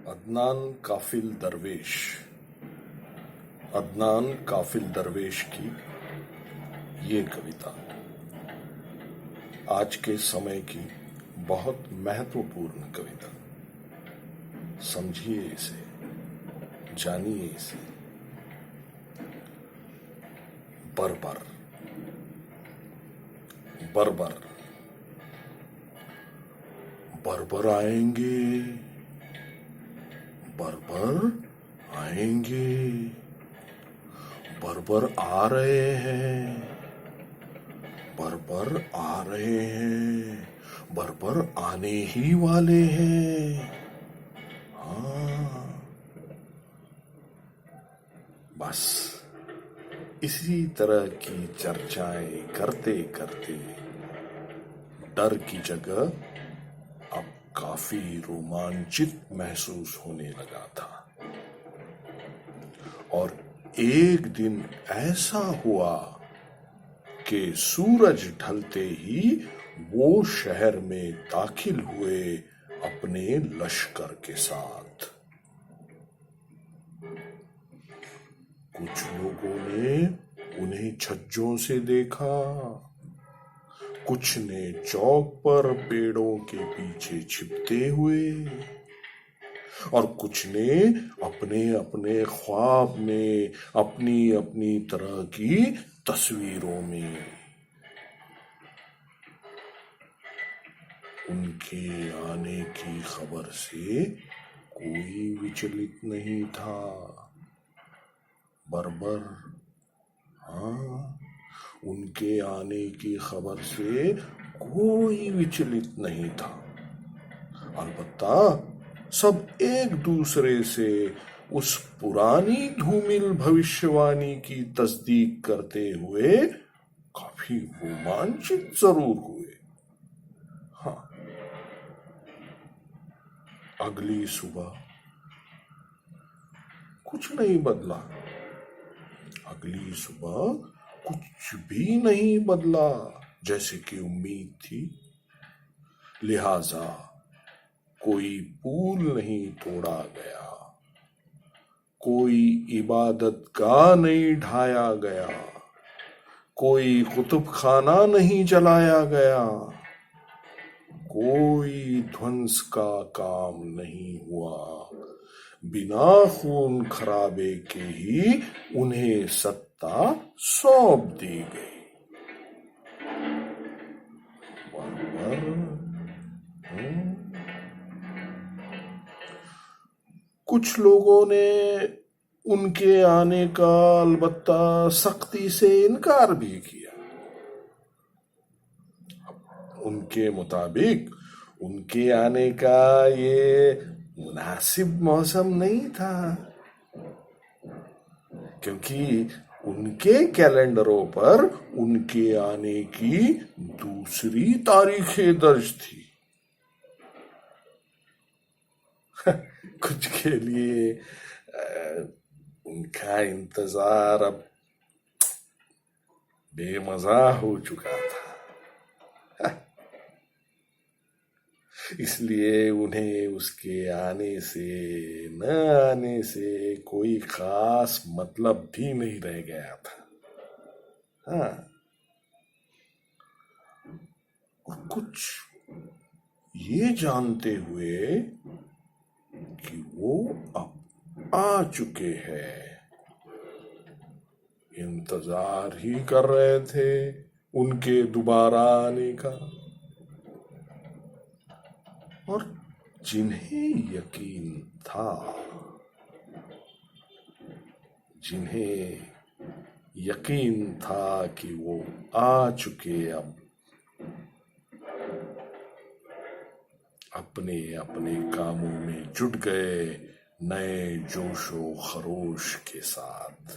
अदनान काफिल दरवेश। अदनान काफिल दरवेश की ये कविता आज के समय की बहुत महत्वपूर्ण कविता। समझिए इसे, जानिए इसे। बर्बर बर्बर बर्बर आएंगे, बर्बर आएंगे, बर्बर आ रहे हैं, बर्बर आ रहे हैं, बर्बर आने ही वाले हैं। हाँ, बस इसी तरह की चर्चाएं करते करते डर की जगह अब काफी रोमांचित महसूस होने लगा था। और एक दिन ऐसा हुआ कि सूरज ढलते ही वो शहर में दाखिल हुए अपने लश्कर के साथ। कुछ लोगों ने उन्हें छज्जों से देखा, कुछ ने चौक पर पेड़ों के पीछे छिपते हुए, और कुछ ने अपने अपने ख्वाब में अपनी अपनी तरह की तस्वीरों में। उनके आने की खबर से कोई विचलित नहीं था। बर्बर, हाँ, उनके आने की खबर से कोई विचलित नहीं था। अलबत्ता सब एक दूसरे से उस पुरानी धूमिल भविष्यवाणी की तस्दीक करते हुए काफी रोमांचित जरूर हुए। हाँ, अगली सुबह कुछ नहीं बदला। अगली सुबह कुछ भी नहीं बदला जैसे कि उम्मीद थी। लिहाजा कोई पुल नहीं तोड़ा गया, कोई इबादत गाह नहीं ढाया गया, कोई कुतुब खाना नहीं जलाया गया, कोई ध्वंस का काम नहीं हुआ। बिना खून खराबे के ही उन्हें सत्ता सौंप दी गई। कुछ लोगों ने उनके आने का अलबत्ता सख्ती से इनकार भी किया। उनके मुताबिक उनके आने का ये मुनासिब मौसम नहीं था, क्योंकि उनके कैलेंडरों पर उनके आने की दूसरी तारीखें दर्ज थी। कुछ के लिए उनका इंतजार अब बेमजा हो चुका था। इसलिए उन्हें उसके आने से न आने से कोई खास मतलब भी नहीं रह गया था। हाँ, और कुछ ये जानते हुए कि वो अब आ चुके हैं, इंतजार ही कर रहे थे उनके दोबारा आने का। और जिन्हें यकीन था कि वो आ चुके, अब अपने अपने कामों में जुट गए नए जोशो खरोश के साथ।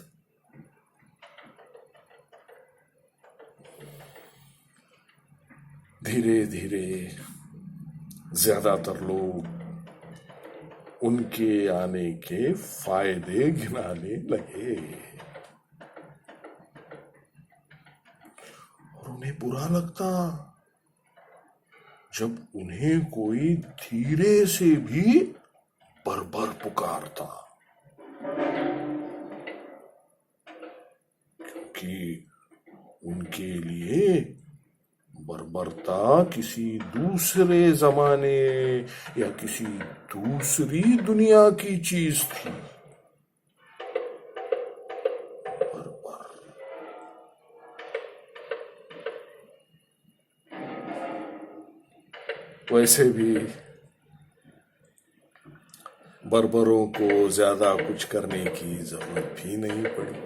धीरे धीरे ज्यादातर लोग उनके आने के फायदे गिनाने लगे और उन्हें बुरा लगता जब उन्हें कोई धीरे से भी बर्बर पुकारता, क्योंकि उनके लिए बर्बरता किसी दूसरे जमाने या किसी दूसरी दुनिया की चीज थी। बर्बर। वैसे भी बर्बरों को ज्यादा कुछ करने की जरूरत भी नहीं पड़ी।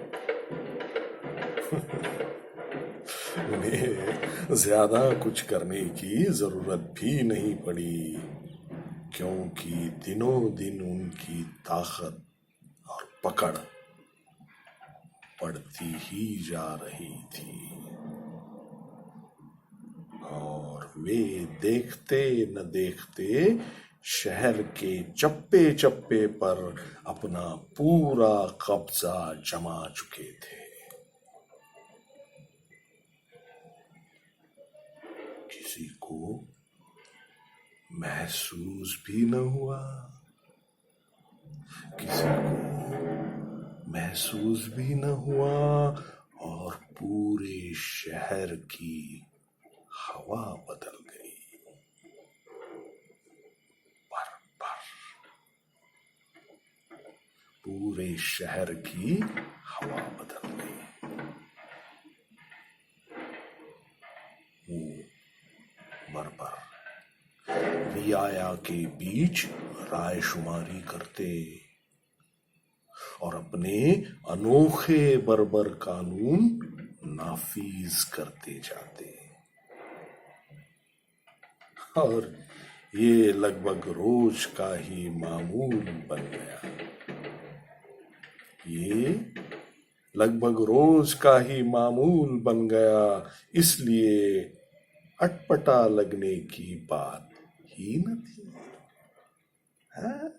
उन्हें ज्यादा कुछ करने की जरूरत भी नहीं पड़ी, क्योंकि दिनों दिन उनकी ताकत और पकड़ बढ़ती ही जा रही थी और वे देखते न देखते शहर के चप्पे चप्पे पर अपना पूरा कब्जा जमा चुके थे। किसी को महसूस भी न हुआ, किसी को महसूस भी न हुआ और पूरे शहर की हवा बदल गई। पूरे शहर की हवा बदल गई। वो बर्बर रियाया के बीच रायशुमारी करते और अपने अनोखे बर्बर कानून नाफिज करते जाते, और ये लगभग रोज का ही मामूल बन गया। ये लगभग रोज का ही मामूल बन गया, इसलिए अटपटा लगने की बात ही न थी। हाँ?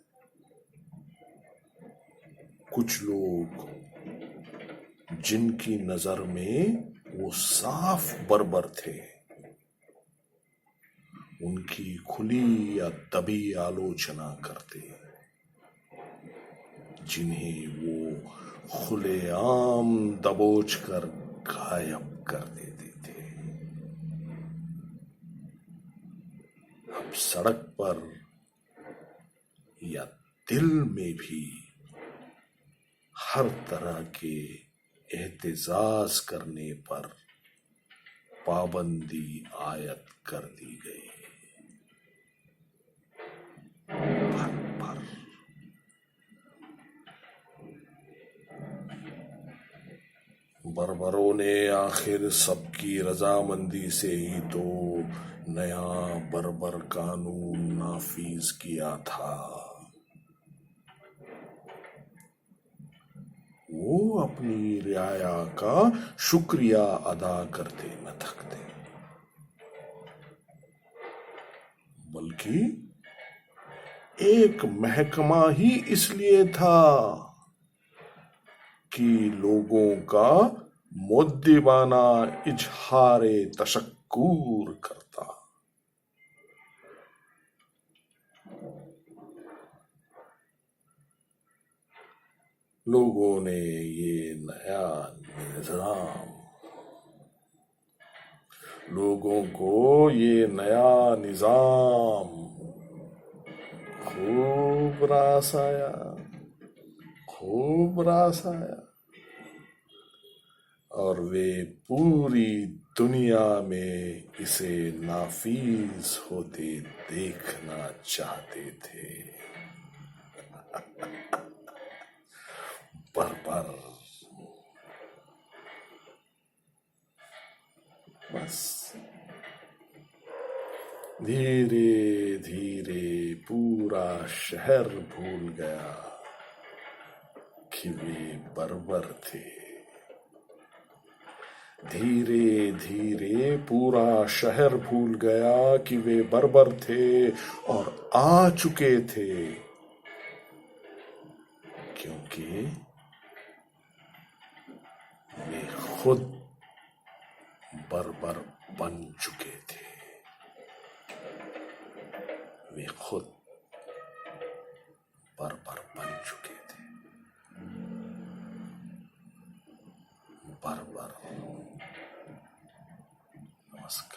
कुछ लोग जिनकी नजर में वो साफ बर्बर थे, उनकी खुली या दबी आलोचना करते, जिन्हें वो खुलेआम दबोच कर गायब कर देते थे। अब सड़क पर या दिल में भी हर तरह के एहतिजाज करने पर पाबंदी आयत कर दी गई। बर्बरों ने आखिर सबकी रजामंदी से ही तो नया बर्बर कानून नाफिज किया था। वो अपनी रियाया का शुक्रिया अदा करते न थकते, बल्कि एक महकमा ही इसलिए था कि लोगों का मुद्दिबाना इजहारे तशक्कुर करता। लोगों ने ये नया निजाम, लोगों को ये नया निजाम खूब रास आया, खूब रास आया, और वे पूरी दुनिया में इसे नाफिज होते देखना चाहते थे। बर्बर बस धीरे धीरे पूरा शहर भूल गया कि वे बर्बर थे। धीरे धीरे पूरा शहर भूल गया कि वे बर्बर थे और आ चुके थे, क्योंकि वे खुद बर्बर बन चुके थे। वे खुद परवर। नमस्कार।